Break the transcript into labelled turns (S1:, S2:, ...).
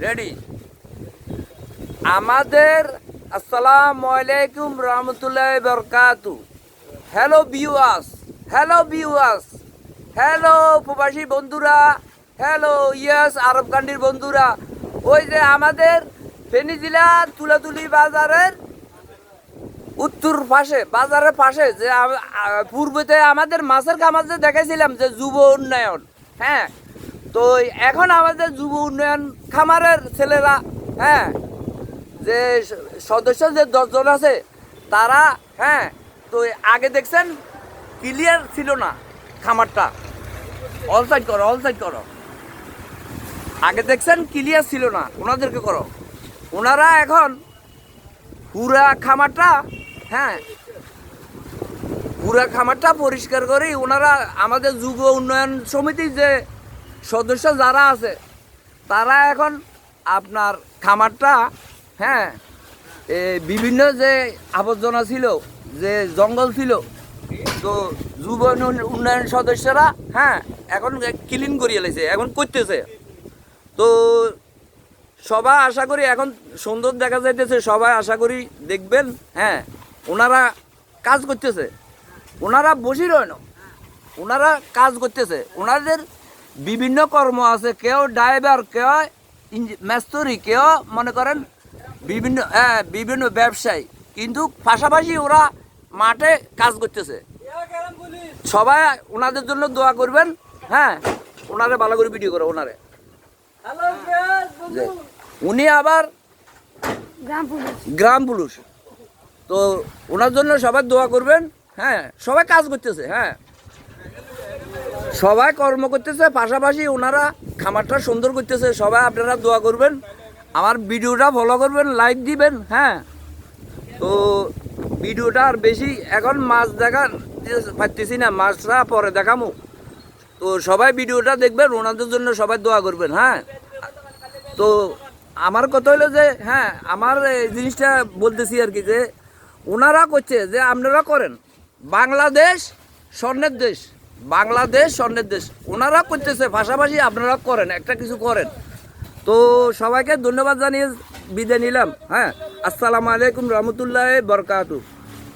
S1: Ready. আমাদের আসসালামু আলাইকুম রহমতুল্লাহি বারাকাতু। Hello viewers, hello viewers, hello প্রবাসী বন্ধুরা, হ্যালো ইয়েস আরব কান্ট্রির বন্ধুরা। ওই যে আমাদের ফেনী জেলা তুলাতুলি বাজারের উত্তর পাশে, বাজারের পাশে যে পূর্বেতে আমাদের মাছের খামার যে দেখাইছিলাম যে যুব উন্নয়ন, হ্যাঁ, তো এখন আমাদের যুব উন্নয়ন খামারের ছেলেরা, হ্যাঁ, যে সদস্য যে 10 জন আছে তারা, হ্যাঁ, তো আগে দেখছেন ক্লিয়ার ছিল না খামারটা। অল সাইড করো, অল সাইড করো। আগে দেখছেন ক্লিয়ার ছিল না, ওনাদেরকে করো। ওনারা এখন পুরা খামারটা, হ্যাঁ, পুরা খামারটা পরিষ্কার করে ওনারা আমাদের যুব উন্নয়ন সমিতির যে সদস্য যারা আছে তারা এখন আপনার খামারটা, হ্যাঁ, বিভিন্ন যে আবর্জনা ছিল, যে জঙ্গল ছিল, তো যুব উন্নয়ন সদস্যরা, হ্যাঁ, এখন ক্লিন করিয়ে লেছে, এখন করতেছে। তো সবাই আশা করি এখন সুন্দর দেখা যাইতেছে, সবাই আশা করি দেখবেন, হ্যাঁ, ওনারা কাজ করতেছে, ওনারা বসি রয় না, ওনারা কাজ করতেছে। ওনাদের বিভিন্ন কর্ম আছে, কেউ ড্রাইভার, কেউ মেস্তরি, কেউ মনে করেন বিভিন্ন বিভিন্ন ব্যবসায়ী, কিন্তু পাশাপাশি ওরা মাঠে কাজ করতেছে। সবাই ওনাদের জন্য দোয়া করবেন, হ্যাঁ, ওনারে ভালো করে ভিডিও করো ওনারে। উনি আবার গ্রাম পুলিশ, তো ওনার জন্য সবাই দোয়া করবেন, হ্যাঁ, সবাই কাজ করতেছে, হ্যাঁ, সবাই কর্ম করতেছে, পাশাপাশি ওনারা খামারটা সুন্দর করতেছে। সবাই আপনারা দোয়া করবেন, আমার ভিডিওটা ফলো করবেন, লাইক দিবেন, হ্যাঁ। তো ভিডিওটা আর বেশি এখন মাছ দেখা পারতেছি না, মাছটা পরে দেখামু। তো সবাই ভিডিওটা দেখবেন, ওনাদের জন্য সবাই দোয়া করবেন, হ্যাঁ। তো আমার কথা হলো যে, হ্যাঁ, আমার এই জিনিসটা বলতেছি আর কি, যে ওনারা করছে যে আপনারা করেন, বাংলাদেশ স্বর্ণের দেশ, বাংলাদেশ স্বর্ণের দেশ, ওনারা করতেছে, পাশাপাশি আপনারা করেন, একটা কিছু করেন। তো সবাইকে ধন্যবাদ জানিয়ে বিদায় নিলাম, হ্যাঁ। আসসালামু আলাইকুম রহমতুল্লাহি বারাকাতুহু।